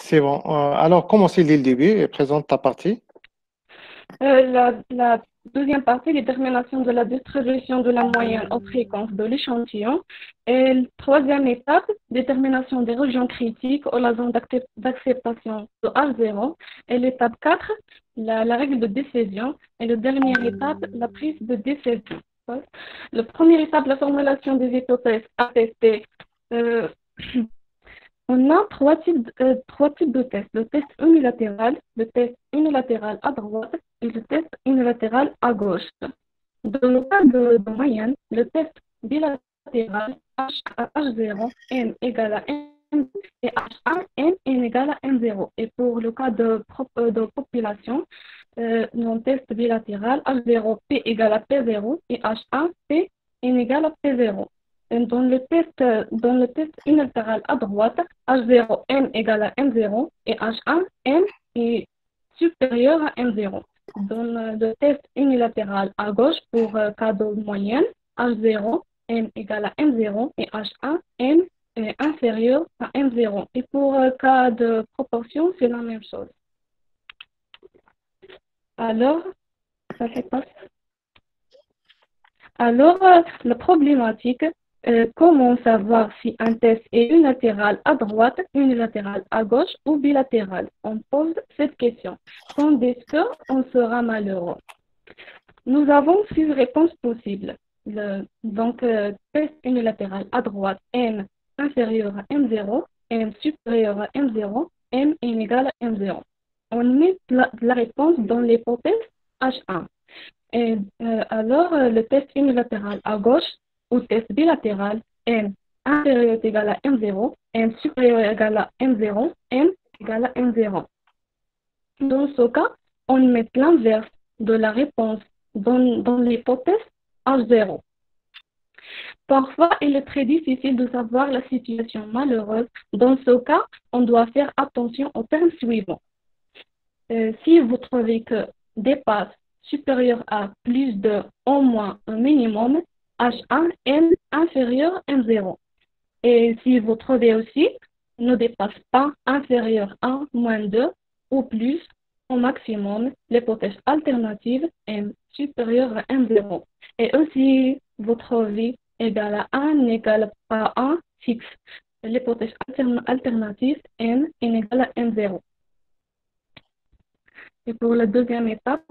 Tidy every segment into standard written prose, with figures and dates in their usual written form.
C'est bon. Alors, commencez dès le début et présente ta partie. La deuxième partie, détermination de la distribution de la moyenne aux fréquences de l'échantillon. Et la troisième étape, détermination des régions critiques ou la zone d'acceptation de H0. Et l'étape 4, la règle de décision. Et la dernière étape, la prise de décision. La première étape, la formulation des hypothèses attestées. Euh, On a trois types de tests. Le test unilatéral à droite et le test unilatéral à gauche. Dans le cas de moyenne, le test bilatéral H0, N égale à N et H1, N égale à N0. Et pour le cas de population, le test bilatéral H0, P égale à P0 et H1, P, N égale à P0. Dans le test unilatéral à droite, H0, N égale à N0 et H1, N est supérieur à N0. Dans le test unilatéral à gauche pour cas de moyenne, H0, N égale à N0 et H1, N est inférieur à N0. Et pour cas de proportion, c'est la même chose. Alors, ça fait pas. Alors, la problématique, comment savoir si un test est unilatéral à droite, unilatéral à gauche ou bilatéral? On pose cette question. Quand est-ce qu'on sera malheureux? Nous avons 6 réponses possibles. Test unilatéral à droite, n inférieur à n0, n supérieur à n0, n égal à n0. On met la réponse dans l'hypothèse H1. Et alors, le test unilatéral à gauche ou test bilatéral, n inférieur égal à n0, n supérieur égal à n0, n égal à n0. Dans ce cas, on met l'inverse de la réponse dans l'hypothèse H0. Parfois, il est très difficile de savoir la situation malheureuse. Dans ce cas, on doit faire attention aux termes suivants. Si vous trouvez que dépasse supérieur à plus de au moins un minimum, H1, N inférieur à N0. Et si vous trouvez aussi ne dépasse pas inférieur à moins 2 ou plus au maximum, l'hypothèse alternative N supérieure à N0. Et aussi, vous trouvez égal à 1 n'égale pas 1 fixe. L'hypothèse alternative N est égale à N0. Et pour la deuxième étape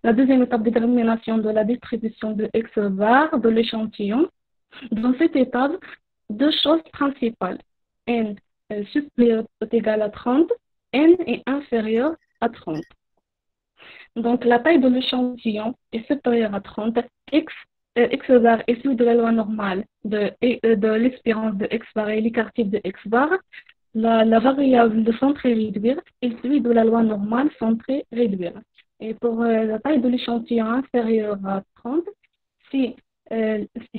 de détermination de la distribution de X bar de l'échantillon. Dans cette étape, deux choses principales. N supérieur ou égal à 30, N est inférieur à 30. Donc, la taille de l'échantillon est supérieure à 30. X bar est celui de la loi normale de l'expérience de X bar et l'écartif de X bar. La variable de centré réduire est celui de la loi normale centré réduire. Et pour la taille de l'échantillon inférieure à 30, si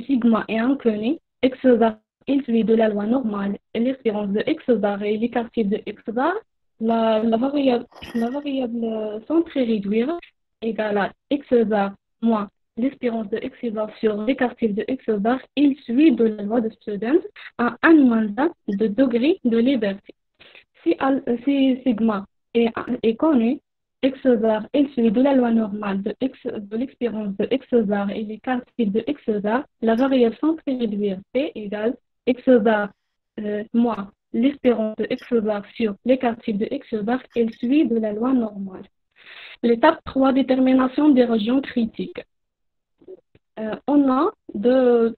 sigma est inconnu, X bar est celui de la loi normale et l'espérance de X bar et l'écartif de X bar, la variable centrée réduire égale à X bar moins l'espérance de X bar sur l'écartif de X bar est celui de la loi de Student à 1 moins 1 de degré de liberté. Si sigma est connu, X bar est celui de la loi normale de l'expérience de X bar et l'écartif de X bar, la variable centrée réduire P égale X bar moins l'espérance de X bar sur l'écartif de X bar est celui de la loi normale. L'étape 3, détermination des régions critiques. On a deux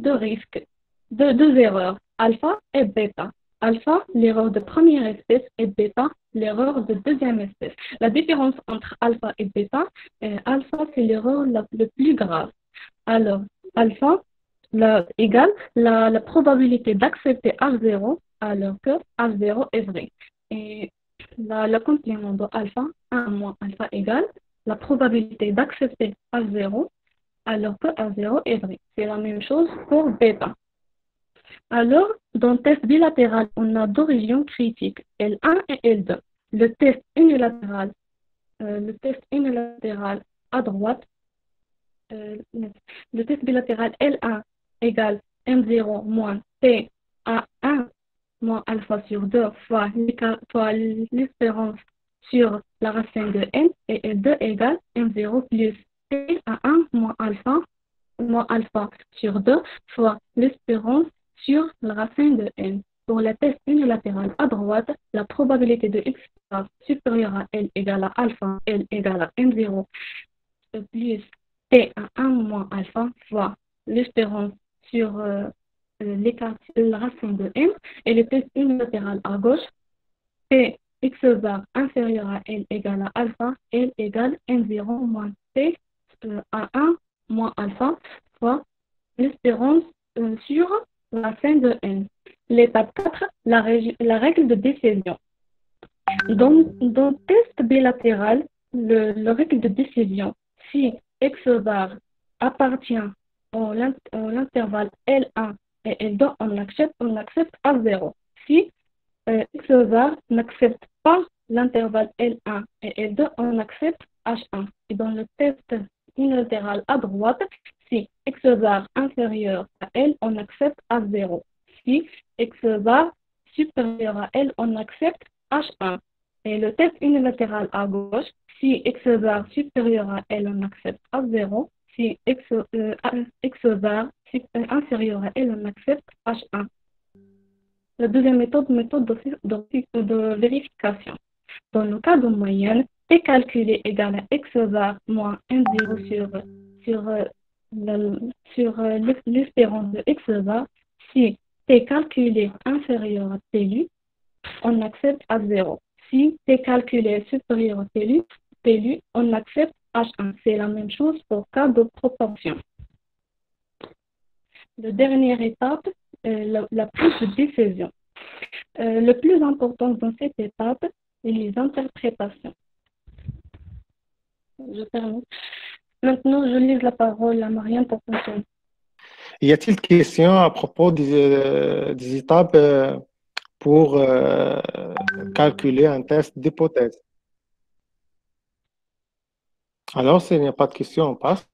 risques, deux erreurs, alpha et bêta. Alpha, l'erreur de première espèce, et bêta, l'erreur de deuxième espèce. La différence entre alpha et bêta, alpha, c'est l'erreur la plus grave. Alors, alpha égale la probabilité d'accepter H0 alors que H0 est vrai. Et le complément de alpha, 1 moins alpha égale la probabilité d'accepter H0 alors que A0 est vrai. C'est la même chose pour bêta. Alors, dans le test bilatéral, on a deux régions critiques, L1 et L2. Le test unilatéral à droite, le test bilatéral L1 égale M0 moins P à 1 moins alpha sur 2 fois l'espérance sur la racine de n et L2 égale M0 plus P à 1 moins alpha sur 2 fois l'espérance sur la racine de n. Pour la test unilatérale à droite, la probabilité de x bar supérieure à L égale à alpha, L égale à M0 plus P à 1 moins alpha fois l'espérance sur la racine de n et le test unilatéral à gauche, P x bar inférieur à L égale à alpha, L égale M0 moins P à 1 moins alpha fois l'espérance sur la racine de n. L'étape 4, la règle de décision. Dans le test bilatéral, le règle de décision, si x bar appartient à l'intervalle L1 et L2, on accepte à 0. Si x bar n'accepte pas l'intervalle L1 et L2, on accepte H1. Et dans le test unilatéral à droite, si x bar inférieur à L, on accepte à 0. Si x bar supérieur à L, on accepte H1. Et le test unilatéral à gauche, si x bar supérieur à L, on accepte à 0. Si x bar inférieur à L, on accepte H1. La deuxième méthode de vérification. Dans le cas de moyenne, T calculé égale à x bar moins M0 sur l'espérance de x bar. Si T calculé inférieur à TLU, on accepte à 0. Si T calculé supérieur à TLU, on accepte H1. C'est la même chose pour cas de proportion. La dernière étape, la prise de décision. Le plus important dans cette étape est les interprétations. Je termine. Maintenant, je laisse la parole à Marianne pour continuer. Y a-t-il des questions à propos des étapes pour calculer un test d'hypothèse? Alors, s'il n'y a pas de questions, on passe.